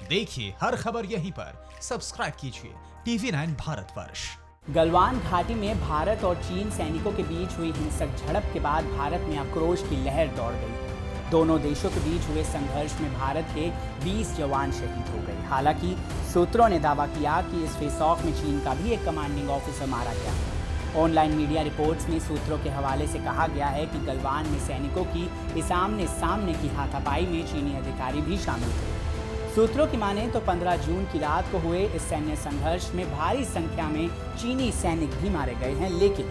देखिए हर खबर यहीं पर, सब्सक्राइब कीजिए TV9 भारतवर्ष। गलवान घाटी में भारत और चीन सैनिकों के बीच हुई हिंसक झड़प के बाद भारत में आक्रोश की लहर दौड़ गई। दोनों देशों के बीच हुए संघर्ष में भारत के 20 जवान शहीद हो गए। हालांकि सूत्रों ने दावा किया कि इस फेस ऑफ में चीन का भी एक कमांडिंग ऑफिसर मारा गया। ऑनलाइन मीडिया रिपोर्ट्स में सूत्रों के हवाले से कहा गया है कि गलवान में सैनिकों की आमने सामने की हाथापाई में चीनी अधिकारी भी शामिल थे। सूत्रों की माने तो 15 जून की रात को हुए इस सैन्य संघर्ष में भारी संख्या में चीनी सैनिक भी मारे गए हैं, लेकिन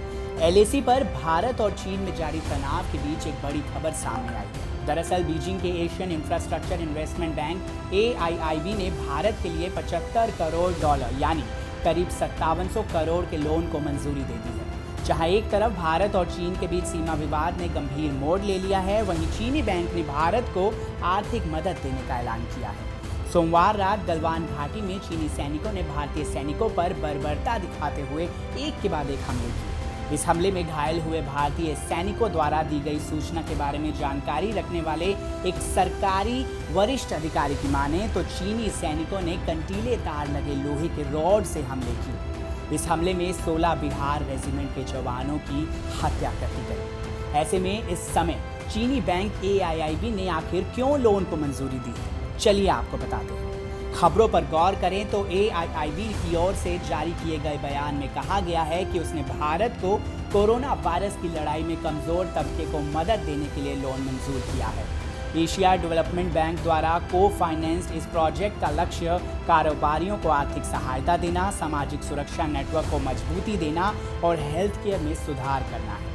LAC पर भारत और चीन में जारी तनाव के बीच एक बड़ी खबर सामने आई है। दरअसल बीजिंग के Asian infrastructure investment bank AIIB ने भारत के लिए $75 करोड़ यानी करीब 5700 करोड़ के लोन को मंजूरी दे दी है। जहां एक तरफ भारत और चीन के बीच सीमा विवाद ने गंभीर मोड़ ले लिया है, वहीं चीनी बैंक ने भारत को आर्थिक मदद देने का ऐलान किया है। सोमवार रात गलवान घाटी में चीनी सैनिकों ने भारतीय सैनिकों पर बर्बरता दिखाते हुए एक के बाद एक हमले किए। इस हमले में घायल हुए भारतीय सैनिकों द्वारा दी गई सूचना के बारे में जानकारी रखने वाले एक सरकारी वरिष्ठ अधिकारी की माने तो चीनी सैनिकों ने कंटीले तार लगे लोहे के रॉड से हमले किए। इस हमले में 16 बिहार रेजिमेंट के जवानों की हत्या कर दी गई। ऐसे में इस समय चीनी बैंक AIIB ने आखिर क्यों लोन को मंजूरी दी है, चलिए आपको बताते हैं। खबरों पर गौर करें तो AIIB की ओर से जारी किए गए बयान में कहा गया है कि उसने भारत को कोरोना वायरस की लड़ाई में कमजोर तबके को मदद देने के लिए लोन मंजूर किया है। एशिया डेवलपमेंट बैंक द्वारा को फाइनेंस्ड इस प्रोजेक्ट का लक्ष्य कारोबारियों को आर्थिक सहायता देना, सामाजिक सुरक्षा नेटवर्क को मजबूती देना और हेल्थ केयर में सुधार करना है।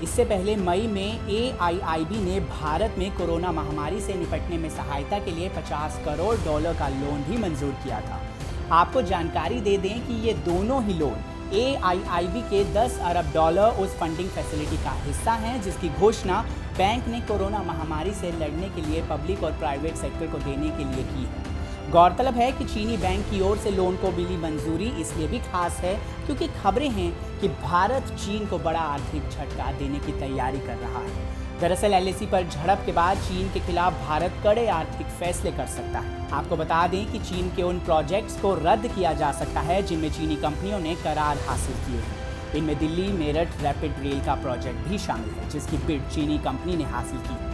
इससे पहले मई में AIIB ने भारत में कोरोना महामारी से निपटने में सहायता के लिए $50 करोड़ का लोन भी मंजूर किया था। आपको जानकारी दे दें कि ये दोनों ही लोन AIIB के $10 अरब उस फंडिंग फैसिलिटी का हिस्सा हैं, जिसकी घोषणा बैंक ने कोरोना महामारी से लड़ने के लिए पब्लिक और प्राइवेट सेक्टर को देने के लिए की है। गौरतलब है कि चीनी बैंक की ओर से लोन को मिली मंजूरी इसलिए भी खास है क्योंकि खबरें हैं कि भारत चीन को बड़ा आर्थिक झटका देने की तैयारी कर रहा है। दरअसल LAC पर झड़प के बाद चीन के खिलाफ भारत कड़े आर्थिक फैसले कर सकता है। आपको बता दें कि चीन के उन प्रोजेक्ट्स को रद्द किया जा सकता है जिनमें चीनी कंपनियों ने करार हासिल किए हैं। इनमें दिल्ली मेरठ रैपिड रेल का प्रोजेक्ट भी शामिल है, जिसकी बिड चीनी कंपनी ने हासिल की।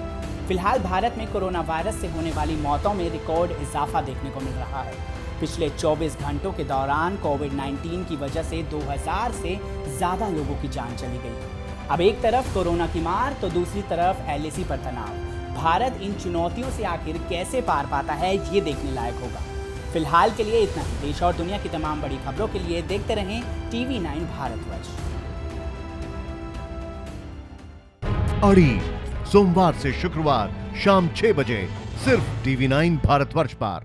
फिलहाल भारत में कोरोना वायरस से होने वाली मौतों में रिकॉर्ड इजाफा देखने को मिल रहा है। पिछले 24 घंटों के दौरान कोविड-19 की वजह से 2000 से ज़्यादा लोगों की जान चली गई। अब एक तरफ कोरोना की मार तो दूसरी तरफ LAC पर तनाव। भारत इन चुनौतियों से आखिर कैसे पार पाता है, ये देखने लायक होगा। फिलहाल के लिए इतना ही। देश और दुनिया की तमाम बड़ी खबरों के लिए देखते रहें TV9 भारतवर्ष। अड़ी सोमवार से शुक्रवार शाम 6 बजे सिर्फ TV9 भारतवर्ष पर।